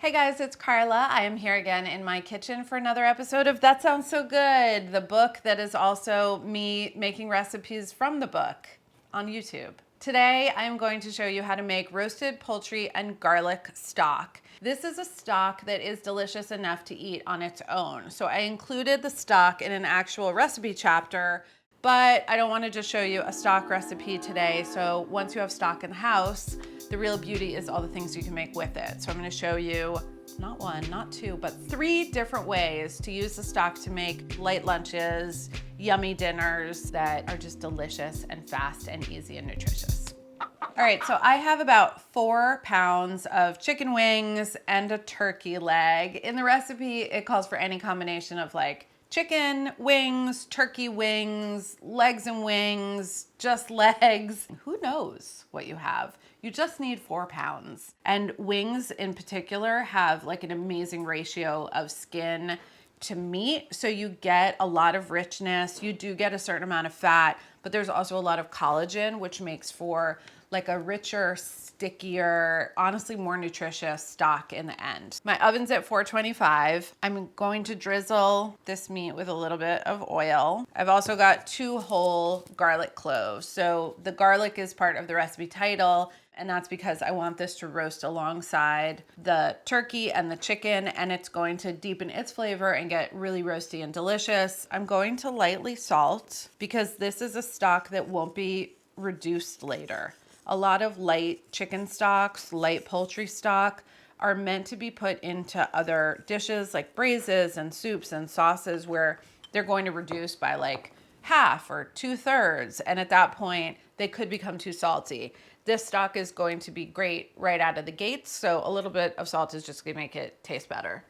Hey guys, it's Carla. I am here again in my kitchen for another episode of That Sounds So Good, the book that is also me making recipes from the book on YouTube. Today, I'm going to show you how to make roasted poultry and garlic stock. This is a stock that is delicious enough to eat on its own. So I included the stock in an actual recipe chapter, but I don't want to just show you a stock recipe today. So once you have stock in the house, the real beauty is all the things you can make with it. So I'm going to show you not one, not two, but 3 different ways to use the stock to make light lunches, yummy dinners that are just delicious and fast and easy and nutritious. All right, so I have about 4 pounds of chicken wings and a turkey leg. In the recipe, it calls for any combination of like chicken wings, turkey wings, legs and wings, just legs. Who knows what you have? You just need 4 pounds. And wings in particular have like an amazing ratio of skin to meat. So you get a lot of richness. You do get a certain amount of fat, but there's also a lot of collagen, which makes for like a richer, stickier, honestly more nutritious stock in the end. My oven's at 425. I'm going to drizzle this meat with a little bit of oil. I've also got 2 whole garlic cloves. So the garlic is part of the recipe title, and that's because I want this to roast alongside the turkey and the chicken, and it's going to deepen its flavor and get really roasty and delicious. I'm going to lightly salt because this is a stock that won't be reduced later. A lot of light chicken stocks, light poultry stock are meant to be put into other dishes like braises and soups and sauces where they're going to reduce by like half or 2/3. And at that point, they could become too salty. This stock is going to be great right out of the gates. So a little bit of salt is just gonna make it taste better.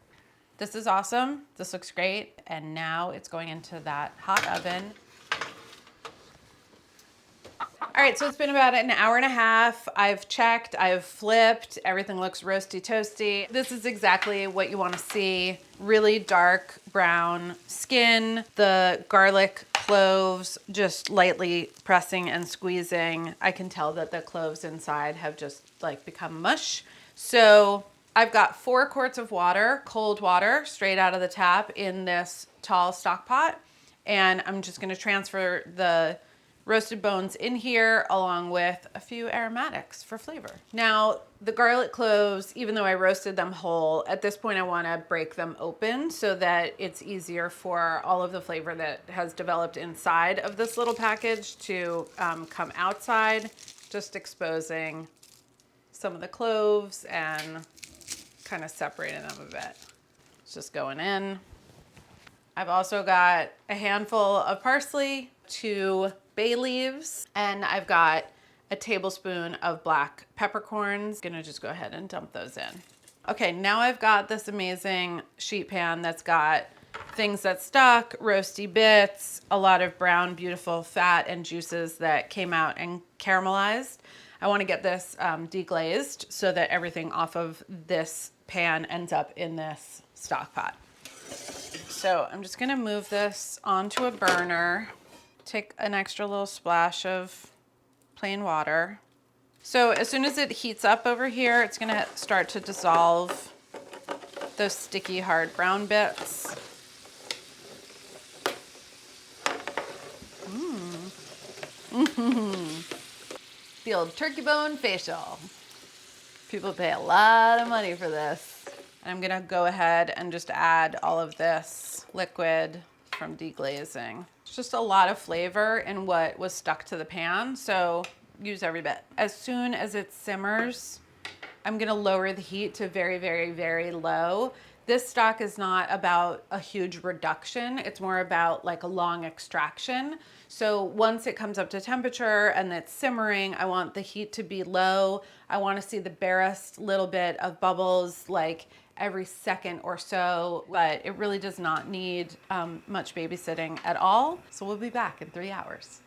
This is awesome. This looks great. And now it's going into that hot oven. All right, so it's been about an hour and a half. I've checked, I've flipped, everything looks roasty toasty. This is exactly what you wanna see. Really dark brown skin, the garlic cloves just lightly pressing and squeezing. I can tell that the cloves inside have just like become mush. So I've got 4 quarts of water, cold water, straight out of the tap in this tall stock pot. And I'm just gonna transfer the roasted bones in here along with a few aromatics for flavor. Now, the garlic cloves, even though I roasted them whole, at this point I wanna break them open so that it's easier for all of the flavor that has developed inside of this little package to come outside, just exposing some of the cloves and kind of separating them a bit. It's just going in. I've also got a handful of parsley, 2 bay leaves, and I've got a tablespoon of black peppercorns. Gonna just go ahead and dump those in. Okay, now I've got this amazing sheet pan that's got things that stuck, roasty bits, a lot of brown, beautiful fat and juices that came out and caramelized. I wanna get this deglazed so that everything off of this pan ends up in this stock pot. So I'm just gonna move this onto a burner. Take an extra little splash of plain water. So as soon as it heats up over here, it's gonna start to dissolve those sticky, hard brown bits. The old turkey bone facial. People pay a lot of money for this. And I'm gonna go ahead and just add all of this liquid from deglazing. It's just a lot of flavor in what was stuck to the pan, so use every bit. As soon as it simmers, I'm gonna lower the heat to very, very, very low. This stock is not about a huge reduction. It's more about like a long extraction. So once it comes up to temperature and it's simmering, I want the heat to be low. I wanna see the barest little bit of bubbles like every second or so, but it really does not need much babysitting at all. So we'll be back in 3 hours.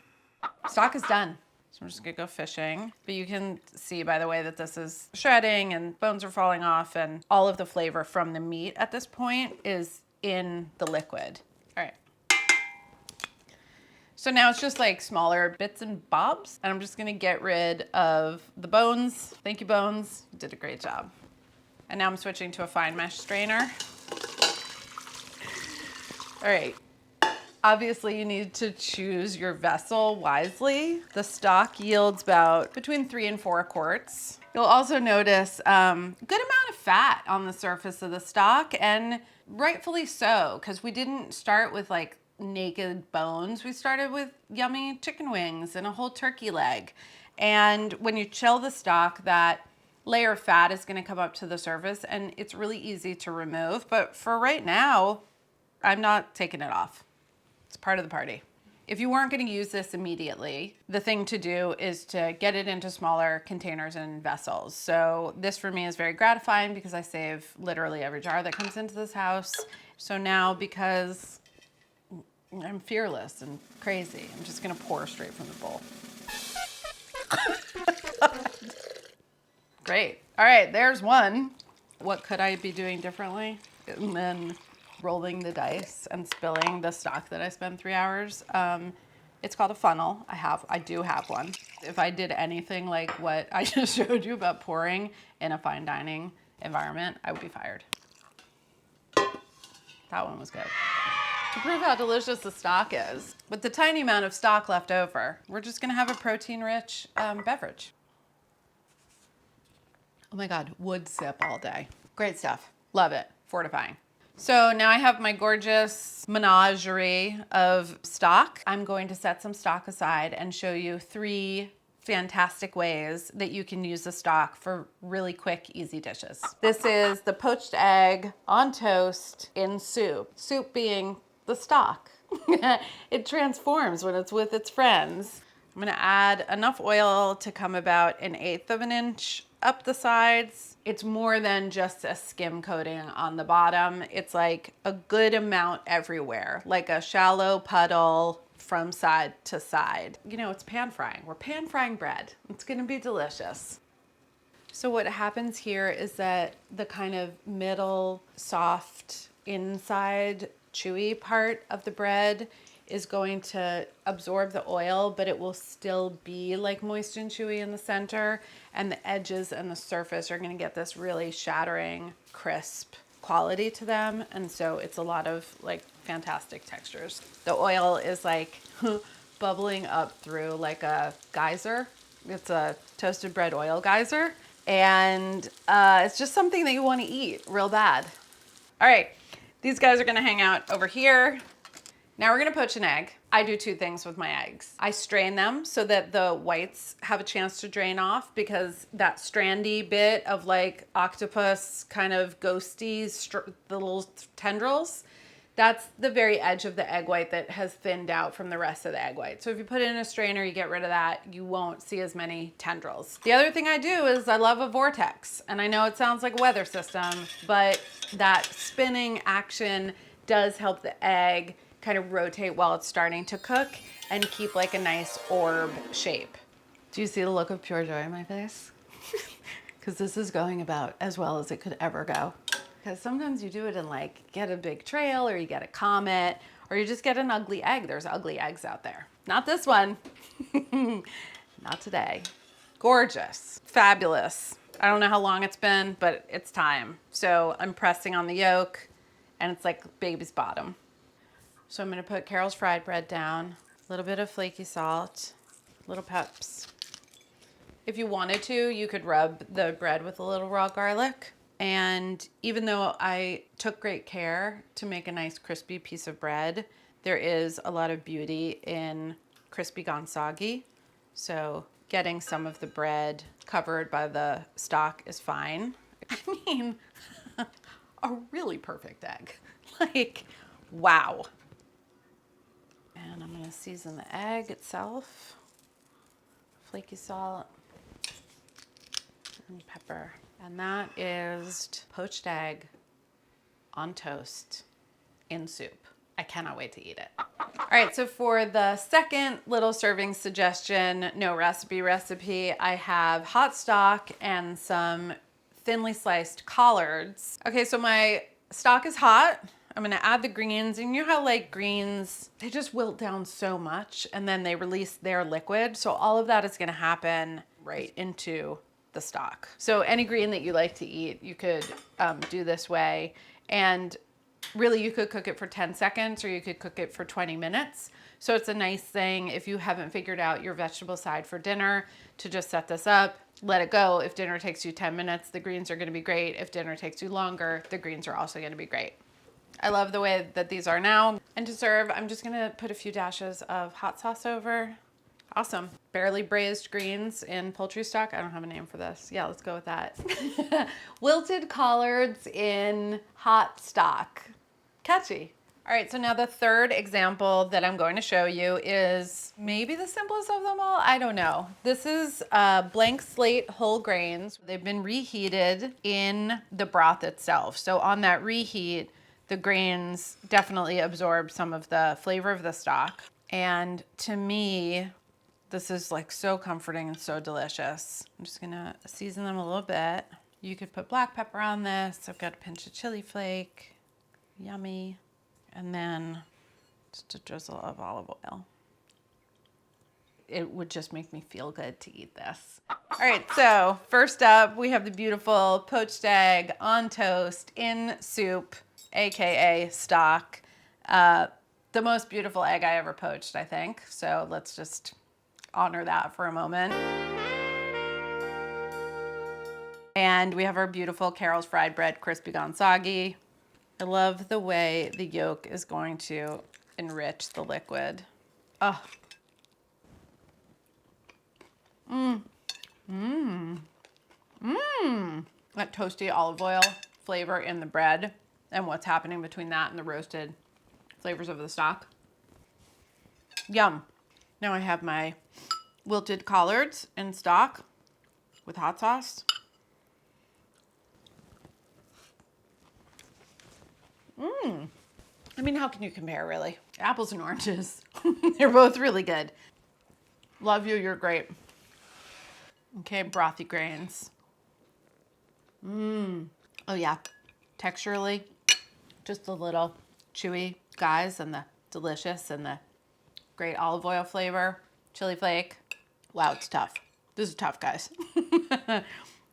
Stock is done. So I'm just gonna go fishing. But you can see by the way that this is shredding and bones are falling off and all of the flavor from the meat at this point is in the liquid. All right. So now it's just like smaller bits and bobs, and I'm just gonna get rid of the bones. Thank you, bones. You did a great job. And now I'm switching to a fine mesh strainer. All right. Obviously, you need to choose your vessel wisely. The stock yields about between 3 and 4 quarts. You'll also notice good amount of fat on the surface of the stock, and rightfully so, because we didn't start with like naked bones. We started with yummy chicken wings and a whole turkey leg. And when you chill the stock, that layer of fat is going to come up to the surface, and it's really easy to remove. But for right now, I'm not taking it off. It's part of the party. If you weren't going to use this immediately, the thing to do is to get it into smaller containers and vessels. So this for me is very gratifying because I save literally every jar that comes into this house. So now, because I'm fearless and crazy, I'm just going to pour straight from the bowl. Great. All right, there's one. What could I be doing differently? And then rolling the dice and spilling the stock that I spent 3 hours. It's called a funnel. I do have one. If I did anything like what I just showed you about pouring in a fine dining environment, I would be fired. That one was good. To prove how delicious the stock is, with the tiny amount of stock left over, we're just gonna have a protein-rich beverage. Oh my God, would sip all day. Great stuff, love it, fortifying. So now I have my gorgeous menagerie of stock. I'm going to set some stock aside and show you 3 fantastic ways that you can use the stock for really quick, easy dishes. This is the poached egg on toast in soup. Soup being the stock. It transforms when it's with its friends. I'm gonna add enough oil to come about 1/8 of an inch up the sides. It's more than just a skim coating on the bottom. It's like a good amount everywhere, like a shallow puddle from side to side. You know, it's pan frying. We're pan frying bread. It's gonna be delicious. So what happens here is that the kind of middle, soft, inside, chewy part of the bread is going to absorb the oil, but it will still be like moist and chewy in the center, and the edges and the surface are gonna get this really shattering, crisp quality to them. And so it's a lot of like fantastic textures. The oil is like bubbling up through like a geyser. It's a toasted bread oil geyser. And it's just something that you wanna eat real bad. All right, these guys are gonna hang out over here. Now we're gonna poach an egg. I do 2 things with my eggs. I strain them so that the whites have a chance to drain off, because that strandy bit of like octopus kind of ghosty, the little tendrils, that's the very edge of the egg white that has thinned out from the rest of the egg white. So if you put it in a strainer, you get rid of that, you won't see as many tendrils. The other thing I do is I love a vortex. And I know it sounds like a weather system, but that spinning action does help the egg kind of rotate while it's starting to cook and keep like a nice orb shape. Do you see the look of pure joy in my face? Because this is going about as well as it could ever go. Because sometimes you do it and like get a big trail, or you get a comet, or you just get an ugly egg. There's ugly eggs out there. Not this one. Not today. Gorgeous, fabulous. I don't know how long it's been, but it's time. So I'm pressing on the yolk, and it's like baby's bottom. So I'm gonna put Carol's fried bread down, a little bit of flaky salt, little peps. If you wanted to, you could rub the bread with a little raw garlic. And even though I took great care to make a nice crispy piece of bread, there is a lot of beauty in crispy gone soggy. So getting some of the bread covered by the stock is fine. I mean, a really perfect egg. Like, wow. And I'm gonna season the egg itself. Flaky salt and pepper. And that is poached egg on toast in soup. I cannot wait to eat it. All right, so for the second little serving suggestion, no recipe, I have hot stock and some thinly sliced collards. Okay, so my stock is hot. I'm gonna add the greens, and you know how like greens, they just wilt down so much and then they release their liquid. So all of that is gonna happen right into the stock. So any green that you like to eat, you could do this way. And really you could cook it for 10 seconds or you could cook it for 20 minutes. So it's a nice thing if you haven't figured out your vegetable side for dinner to just set this up, let it go. If dinner takes you 10 minutes, the greens are gonna be great. If dinner takes you longer, the greens are also gonna be great. I love the way that these are now. And to serve, I'm just gonna put a few dashes of hot sauce over. Awesome. Barely braised greens in poultry stock. I don't have a name for this. Yeah, let's go with that. Wilted collards in hot stock. Catchy. All right, so now the third example that I'm going to show you is maybe the simplest of them all. I don't know. This is blank slate whole grains. They've been reheated in the broth itself. So on that reheat, the grains definitely absorb some of the flavor of the stock. And to me, this is like so comforting and so delicious. I'm just gonna season them a little bit. You could put black pepper on this. I've got a pinch of chili flake. Yummy. And then just a drizzle of olive oil. It would just make me feel good to eat this. All right, so first up, we have the beautiful poached egg on toast in soup, AKA stock. The most beautiful egg I ever poached, I think. So let's just honor that for a moment. And we have our beautiful Carol's fried bread, crispy gone soggy. I love the way the yolk is going to enrich the liquid. Oh. That toasty olive oil flavor in the bread and what's happening between that and the roasted flavors of the stock. Yum. Now I have my wilted collards in stock with hot sauce. I mean, how can you compare, really? Apples and oranges. They're both really good. Love you, you're great. Okay, brothy grains. Oh yeah, texturally, just a little chewy guys, and the delicious and the great olive oil flavor, chili flake. Wow, it's tough. This is tough, guys. Do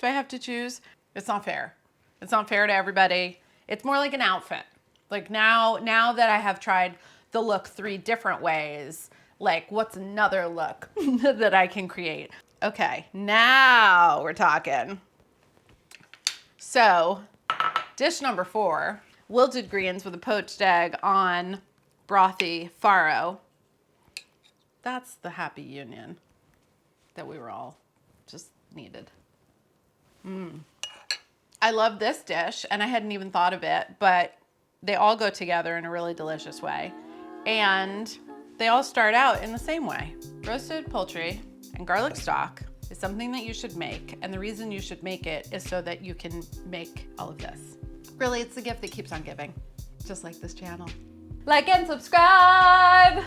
I have to choose? It's not fair. It's not fair to everybody. It's more like an outfit. Like now that I have tried the look 3 different ways, like what's another look that I can create? Okay, now we're talking. So, dish number 4, wilted greens with a poached egg on brothy farro. That's the happy union that we were all just needed. I love this dish, and I hadn't even thought of it, but they all go together in a really delicious way. And they all start out in the same way. Roasted poultry and garlic stock is something that you should make. And the reason you should make it is so that you can make all of this. Really, it's the gift that keeps on giving, just like this channel. Like and subscribe.